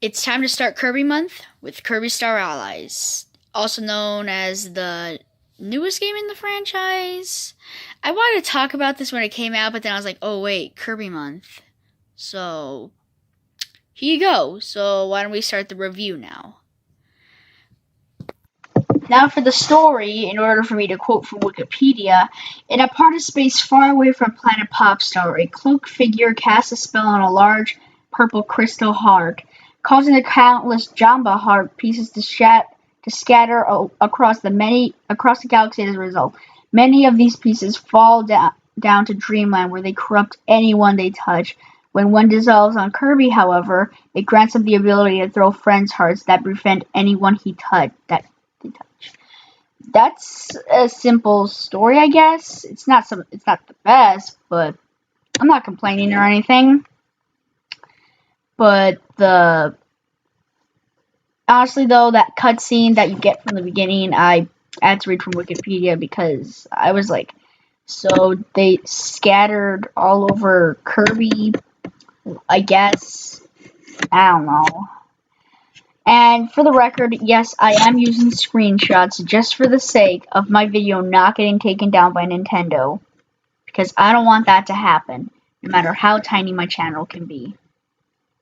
It's time to start Kirby Month with Kirby Star Allies, also known as the newest game in the franchise. I wanted to talk about this when it came out, but then I was like, oh wait, Kirby Month. So, here you go. So, why don't we start the review now? Now for the story, in order for me to quote from Wikipedia, in a part of space far away from planet Popstar, a cloaked figure casts a spell on a large purple crystal heart, causing the countless Jamba heart pieces to scatter across the galaxy as a result. Many of these pieces fall down to Dreamland, where they corrupt anyone they touch. When one dissolves on Kirby, however, it grants him the ability to throw friends' hearts that befriend anyone he touch. That's a simple story, I guess. It's not the best, but I'm not complaining or anything. But honestly though, that cutscene that you get from the beginning, I had to read from Wikipedia because I was like, so they scattered all over Kirby, I guess. I don't know. And for the record, yes, I am using screenshots just for the sake of my video not getting taken down by Nintendo. Because I don't want that to happen, no matter how tiny my channel can be.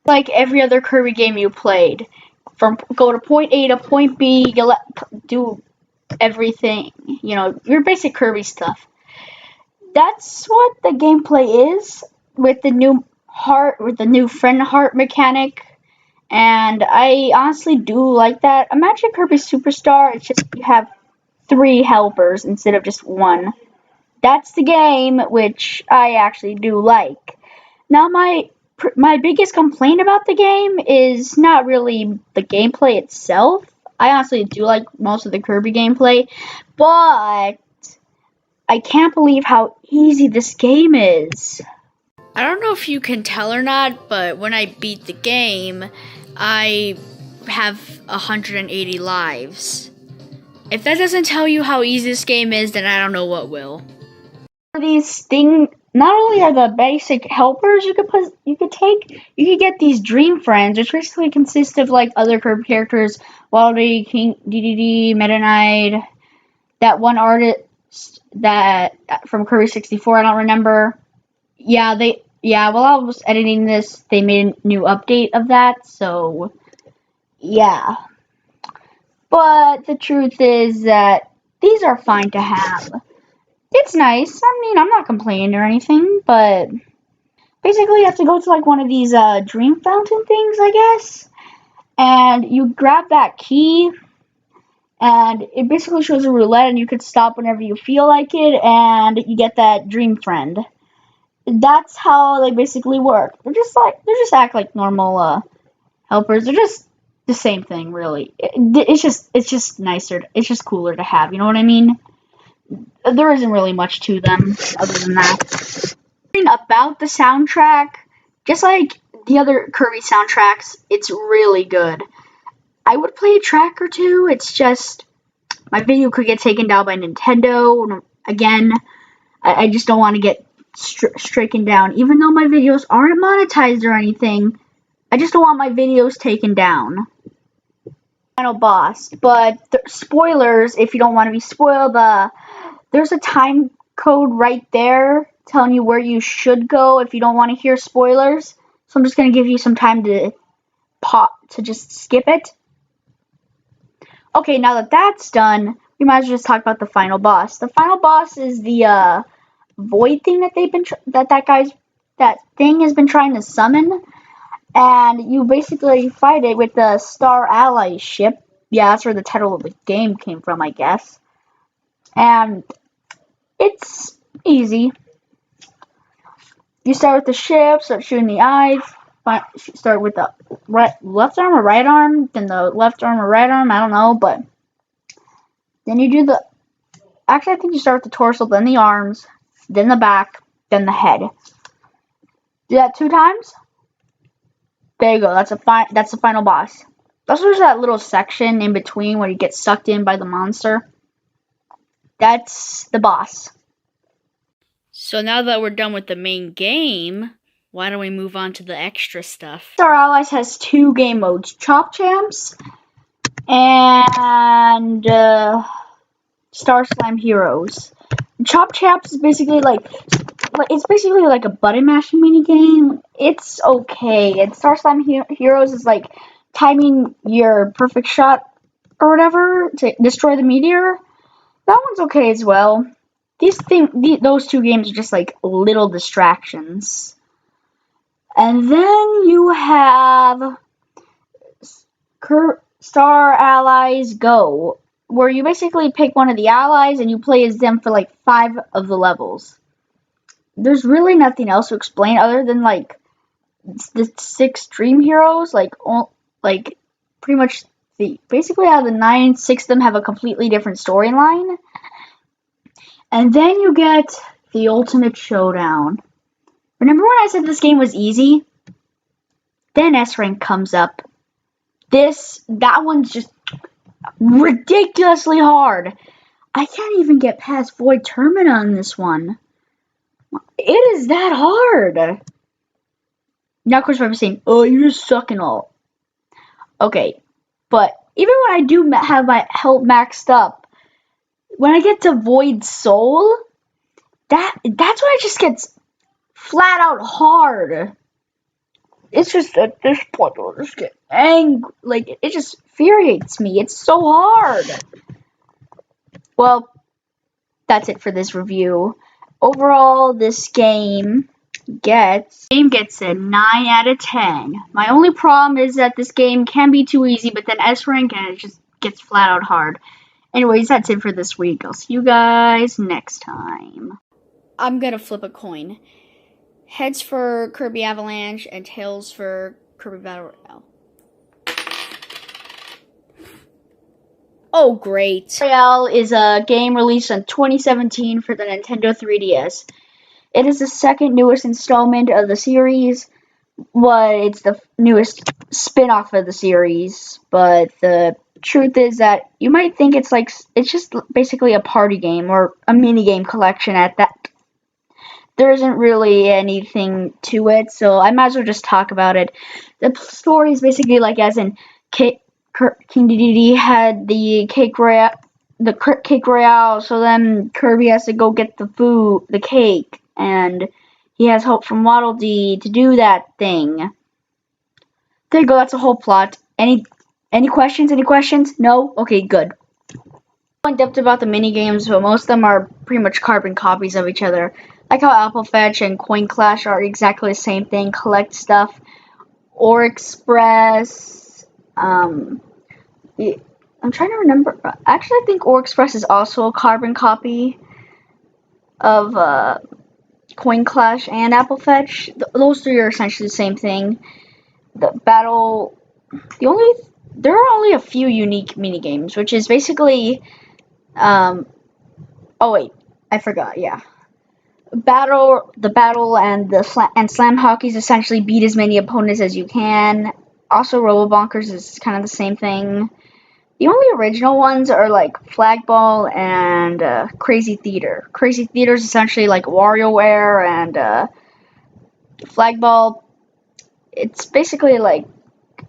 Like every other Kirby game you played, go to point A to point B, you do everything, your basic Kirby stuff. That's what the gameplay is with the new friend heart mechanic. And I honestly do like that. Imagine Kirby Superstar, it's just you have 3 helpers instead of just 1. That's the game, which I actually do like. Now, my biggest complaint about the game is not really the gameplay itself. I honestly do like most of the Kirby gameplay, but I can't believe how easy this game is. I don't know if you can tell or not, but when I beat the game, I have 180 lives. If that doesn't tell you how easy this game is, then I don't know what will. These things, not only are the basic helpers you could take, you could get these dream friends, which basically consist of like other Kirby characters, Waluigi, King DDD, Meta Knight, that one artist that from Kirby 64, I don't remember. While I was editing this, they made a new update of that, so yeah. But the truth is that these are fine to have. It's nice. I mean, I'm not complaining or anything, but basically you have to go to like one of these dream fountain things, I guess, and you grab that key, and it basically shows a roulette, and you could stop whenever you feel like it, and you get that dream friend. That's how they basically work. They just act like normal helpers. They're just the same thing, really. It's just nicer. It's just cooler to have. You know what I mean? There isn't really much to them other than that. About the soundtrack, just like the other Kirby soundtracks, it's really good. I would play a track or two. It's just my video could get taken down by Nintendo. Again, I just don't want to get stricken down. Even though my videos aren't monetized or anything, I just don't want my videos taken down. Final boss, but spoilers, if you don't want to be spoiled, there's a time code right there telling you where you should go if you don't want to hear spoilers. So I'm just going to give you some time to just skip it. Okay, now that that's done, we might as well just talk about the final boss. The final boss is the void thing that thing has been trying to summon, and you basically fight it with the Star Ally ship. Yeah, that's where the title of the game came from, I guess. And it's easy. You start with the ship, start shooting the eyes. Start with the left arm or right arm, then the left arm or right arm, I don't know, but then you do actually I think you start with the torso, then the arms, then the back, then the head. Do that 2 times. There you go. That's the final boss. Also, there's that little section in between where you get sucked in by the monster. That's the boss. So now that we're done with the main game, why don't we move on to the extra stuff? Star Allies has 2 game modes, Chop Champs and Star Slam Heroes. Chop Champs is basically like a button mashing mini game. It's okay. And Star Slam Heroes is like timing your perfect shot or whatever to destroy the meteor. That one's okay as well. Those 2 games are just like little distractions. And then you have Star Allies Go, where you basically pick one of the allies and you play as them for like 5 of the levels. There's really nothing else to explain other than like the 6 dream heroes. Like pretty much basically out of the 9, 6 of them have a completely different storyline. And then you get the Ultimate Showdown. Remember when I said this game was easy? Then S rank comes up. That one's just ridiculously hard. I can't even get past Void Termina on this one. It is that hard. Now, of course, I'm saying, oh, you just suck and all. Okay, but even when I do have my health maxed up, when I get to Void Soul, that's when it just gets flat out hard. It's just at this point I'll just get angry. Like, it just infuriates me. It's so hard. Well, that's it for this review. Overall, this game gets a 9 out of 10. My only problem is that this game can be too easy, but then S rank and it just gets flat out hard. Anyways, that's it for this week. I'll see you guys next time. I'm gonna flip a coin. Heads for Kirby Avalanche and tails for Kirby Battle Royale. Oh, great. Royale is a game released in 2017 for the Nintendo 3DS. It is the second newest installment of the series, but it's the newest spin-off of the series. But the truth is that you might think it's just basically a party game or a mini game collection at that. There isn't really anything to it, so I might as well just talk about it. The story is basically like as in King Dedede had the cake royale, so then Kirby has to go get the cake, and he has hope from Waddle Dee to do that thing. There you go, that's the whole plot. Any questions? Any questions? No? Okay, good. In depth about the mini games, but most of them are pretty much carbon copies of each other. Like how Apple Fetch and Coin Clash are exactly the same thing, collect stuff. Or Express. I'm trying to remember. Actually, I think Or Express is also a carbon copy of Coin Clash and Apple Fetch. Those 3 are essentially the same thing. There are only a few unique mini games, which is basically. Oh wait, I forgot. Yeah. The battle and slam hockey is essentially beat as many opponents as you can. Also, Robo Bonkers is kind of the same thing. The only original ones are like Flag Ball and Crazy Theater. Crazy Theater is essentially like WarioWare, and Flag Ball. It's basically like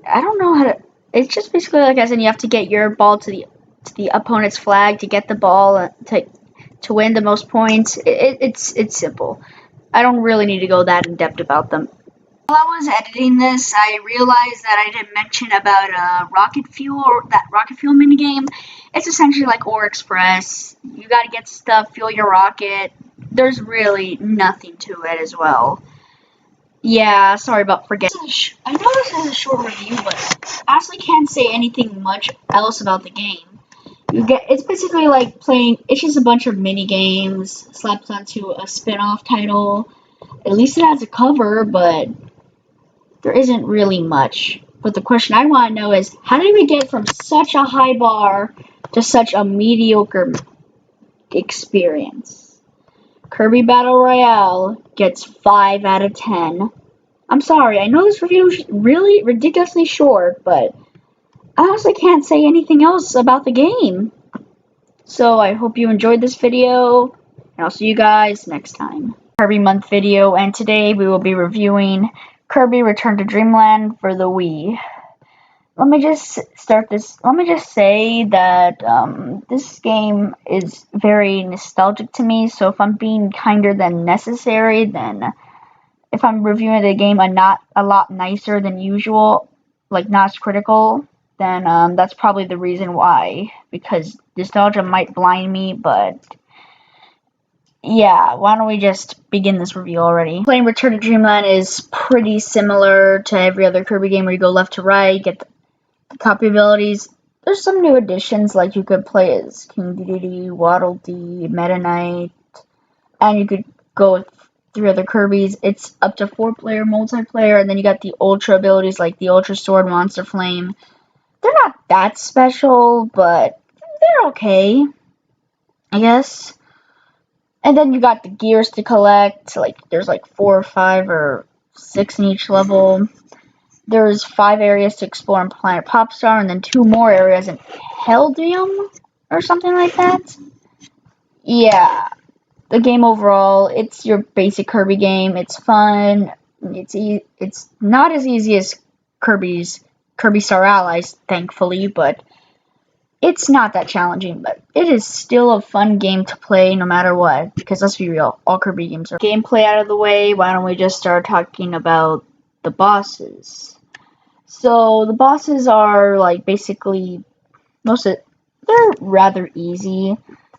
I don't know how to. It's just basically like as in you have to get your ball to the opponent's flag to get the ball to win the most points. It's simple. I don't really need to go that in depth about them. While I was editing this, I realized that I didn't mention about Rocket Fuel, or that Rocket Fuel minigame. It's essentially like Or Express. You gotta get stuff, fuel your rocket. There's really nothing to it as well. Yeah, sorry about forgetting. I know this is a short review, but I honestly can't say anything much else about the game. It's basically like playing. It's just a bunch of mini games slapped onto a spin-off title. At least it has a cover, but there isn't really much. But the question I want to know is, how did we get from such a high bar to such a mediocre experience? Kirby Battle Royale gets 5 out of 10. I'm sorry, I know this review is really ridiculously short, but I honestly can't say anything else about the game. So I hope you enjoyed this video, and I'll see you guys next time. Kirby Month video, and today we will be reviewing Kirby Return to Dreamland for the Wii. Let me just say that this game is very nostalgic to me, so if I'm being kinder than necessary, then if I'm reviewing the game not a lot nicer than usual, like not as critical, then that's probably the reason why, because nostalgia might blind me, but yeah, why don't we just begin this review already? Playing Return to Dreamland is pretty similar to every other Kirby game where you go left to right, get the copy abilities. There's some new additions, like you could play as King Dedede, Waddle Dee, Meta Knight, and you could go with 3 other Kirbys. It's up to 4-player multiplayer, and then you got the Ultra abilities like the Ultra Sword, Monster Flame. They're not that special, but they're okay, I guess. And then you got the gears to collect, like there's like 4 or 5 or 6 in each level. There's 5 areas to explore in Planet Popstar, and then 2 more areas in Heldium, or something like that. Yeah, the game overall, it's your basic Kirby game. It's fun. It's not as easy as Kirby Star Allies, thankfully, but it's not that challenging. But it is still a fun game to play no matter what, because let's be real, all Kirby games are. Gameplay out of the way, why don't we just start talking about the bosses? So the bosses are like basically they're rather easy,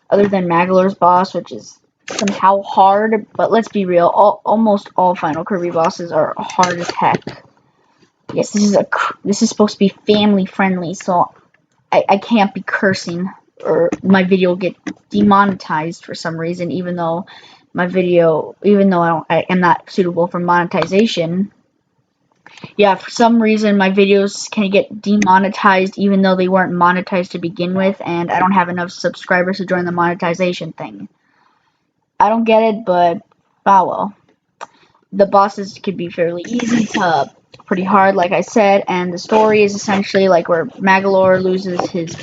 other than Magolor's boss, which is somehow hard. But let's be real, almost all Final Kirby bosses are hard as heck. Yes, this is supposed to be family friendly, so I can't be cursing or my video will get demonetized for some reason, even though I am not suitable for monetization. Yeah, for some reason my videos can get demonetized even though they weren't monetized to begin with, and I don't have enough subscribers to join the monetization thing. I don't get it, but oh well. The bosses could be fairly easy to pretty hard, like I said, and the story is essentially like where Magolor loses his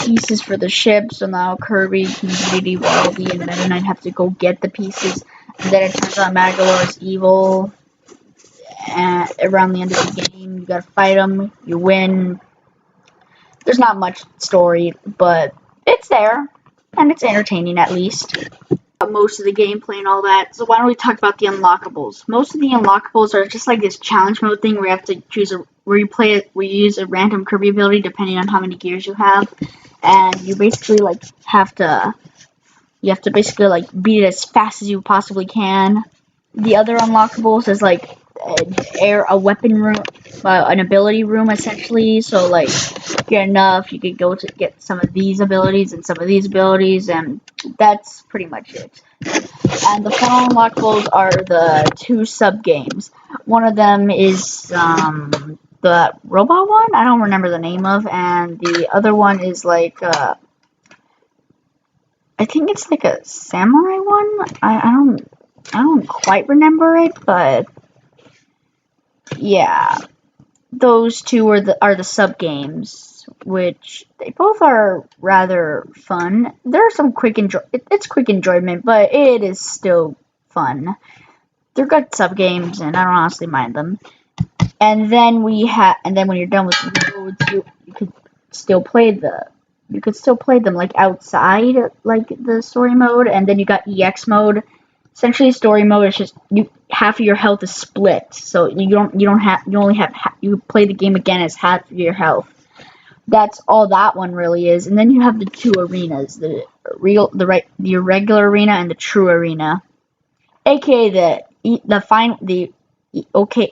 pieces for the ship, so now Kirby, King Dedede, Waddle Dee, and Meta Knight have to go get the pieces, and then it turns out Magolor is evil. And around the end of the game, you gotta fight him, you win. There's not much story, but it's there, and it's entertaining at least. Most of the gameplay and all that. So why don't we talk about the unlockables? Most of the unlockables are just like this challenge mode thing where you have to choose where you use a random Kirby ability depending on how many gears you have, and you basically like have to basically like beat it as fast as you possibly can. The other unlockables is like a weapon room, an ability room essentially. So like, get enough, you could go to get some of these abilities and some of these abilities, and that's pretty much it. And the final unlockables are the 2 sub games. One of them is the robot one, I don't remember the name of, and the other one is like I think it's like a samurai one. I don't quite remember it, but yeah, those 2 are the sub games, which they both are rather fun. There's some it's quick enjoyment, but it is still fun. They're good sub games, and I don't honestly mind them. And then when you're done with the modes, you could still play them like outside, like the story mode, and then you got EX mode. Essentially, story mode is just half of your health is split, so you play the game again as half of your health. That's all that one really is. And then you have the 2 arenas, the irregular arena and the true arena, aka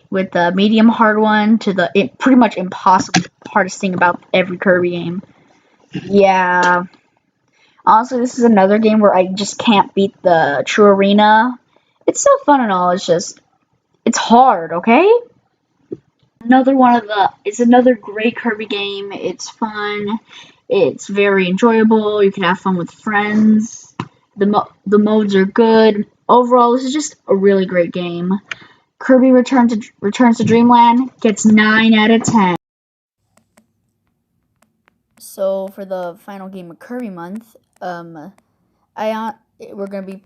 with the medium hard one to the pretty much impossible hardest thing about every Kirby game. Yeah. Honestly, this is another game where I just can't beat the true arena. It's still fun and all, it's hard, okay? It's another great Kirby game. It's fun. It's very enjoyable. You can have fun with friends. The modes are good. Overall, this is just a really great game. Kirby Returns to Dreamland gets 9 out of 10. So for the final game of Kirby Month, we're gonna be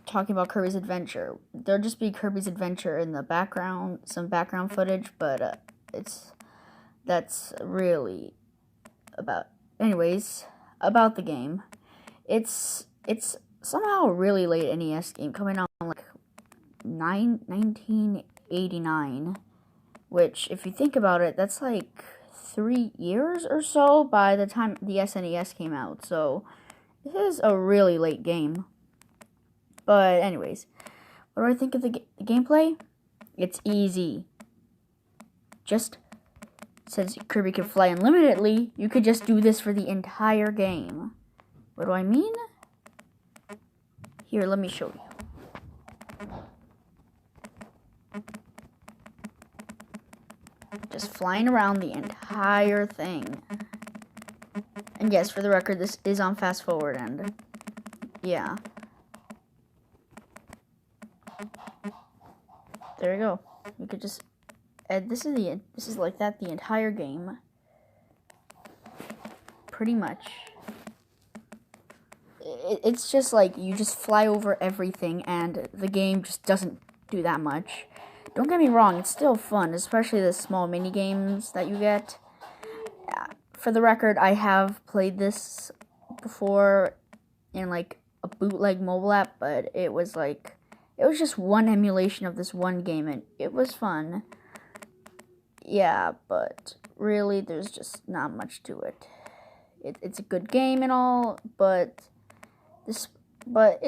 talking about Kirby's Adventure. There'll just be Kirby's Adventure in the background, some background footage, but that's really about the game. It's somehow a really late NES game, coming out like 1989, which, if you think about it, that's like 3 years or so by the time the SNES came out, so this is a really late game. But anyways, what do I think of the gameplay? It's easy. Just since Kirby can fly unlimitedly, you could just do this for the entire game. What do I mean? Here, let me show you. Just flying around the entire thing. And yes, for the record, this is on fast forward, and yeah. There we go. We could just this is like that the entire game. Pretty much. It's just like you just fly over everything, and the game just doesn't do that much. Don't get me wrong, it's still fun, especially the small mini games that you get. For the record, I have played this before in like a bootleg mobile app, but it was just one emulation of this one game, and it was fun. Yeah, but really, there's just not much to it. It's a good game and all, but it's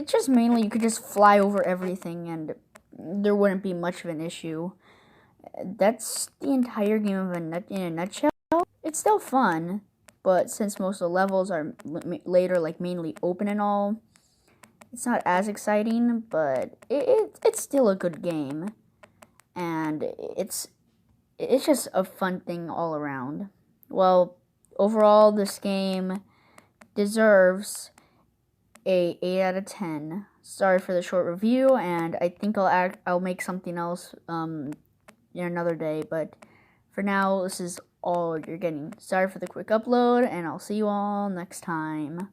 just mainly you could just fly over everything, and there wouldn't be much of an issue. That's the entire game in a nutshell. It's still fun, but since most of the levels are later, like mainly open and all, it's not as exciting, but it's still a good game, and it's just a fun thing all around. Well, overall, this game deserves a 8 out of 10. Sorry for the short review, and I think I'll make something else in another day, but for now, this is all you're getting. Sorry for the quick upload, and I'll see you all next time.